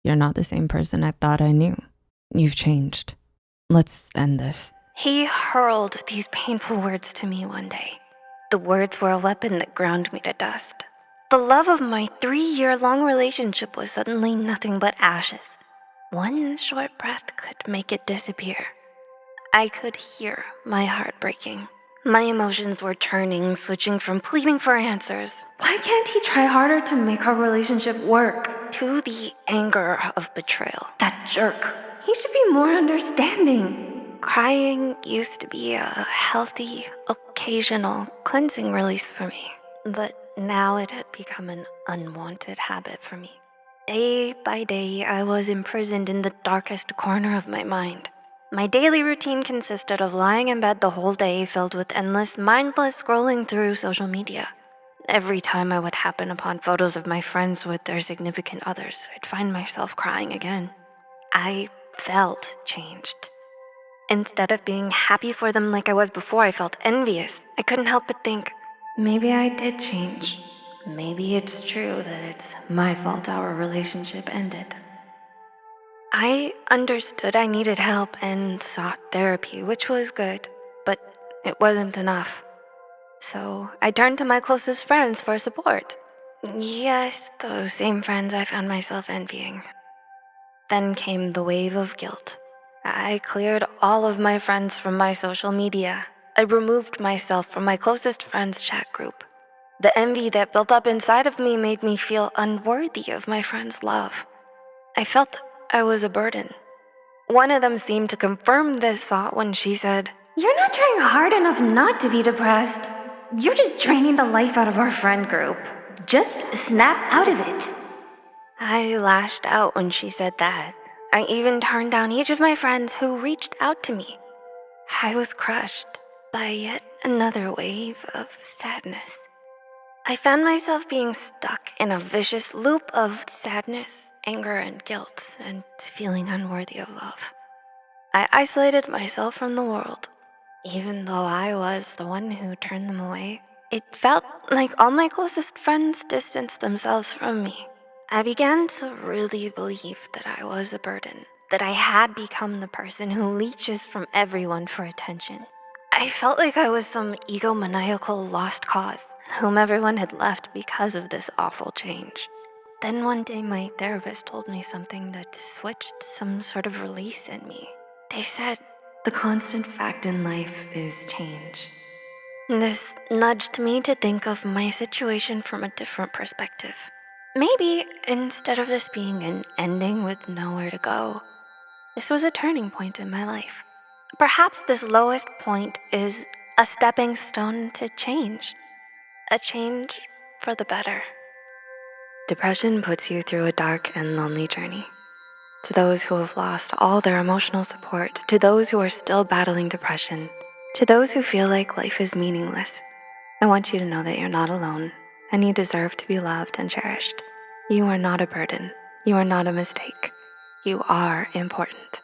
You're not the same person I thought I knew. You've changed. Let's end this. He hurled these painful words to me one day. The words were a weapon that ground me to dust. The love of my 3-year-long relationship was suddenly nothing but ashes. One short breath could make it disappear. I could hear my heart breaking. My emotions were churning, switching from pleading for answers. Why can't he try harder to make our relationship work? To the anger of betrayal. That jerk. He should be more understanding. Crying used to be a healthy, occasional cleansing release for me, but now it had become an unwanted habit for me. Day by day, I was imprisoned in the darkest corner of my mind. My daily routine consisted of lying in bed the whole day, filled with endless, mindless scrolling through social media. Every time I would happen upon photos of my friends with their significant others, I'd find myself crying again. I felt changed. Instead of being happy for them like I was before, I felt envious. I couldn't help but think, maybe I did change. Maybe it's true that it's my fault our relationship ended. I understood I needed help and sought therapy, which was good, but it wasn't enough. So I turned to my closest friends for support. Yes, those same friends I found myself envying. Then came the wave of guilt. I cleared all of my friends from my social media. I removed myself from my closest friends' chat group. The envy that built up inside of me made me feel unworthy of my friends' love. I felt I was a burden. One of them seemed to confirm this thought when she said, "You're not trying hard enough not to be depressed. You're just draining the life out of our friend group. Just snap out of it." I lashed out when she said that. I even turned down each of my friends who reached out to me. I was crushed by yet another wave of sadness. I found myself being stuck in a vicious loop of sadness, anger, and guilt, and feeling unworthy of love. I isolated myself from the world. Even though I was the one who turned them away, it felt like all my closest friends distanced themselves from me. I began to really believe that I was a burden, that I had become the person who leeches from everyone for attention. I felt like I was some egomaniacal lost cause, whom everyone had left because of this awful change. Then one day my therapist told me something that switched some sort of release in me. They said, "The constant fact in life is change." This nudged me to think of my situation from a different perspective. Maybe instead of this being an ending with nowhere to go, this was a turning point in my life. Perhaps this lowest point is a stepping stone to change. A change for the better. Depression puts you through a dark and lonely journey. To those who have lost all their emotional support, to those who are still battling depression, to those who feel like life is meaningless, I want you to know that you're not alone and you deserve to be loved and cherished. You are not a burden. You are not a mistake. You are important.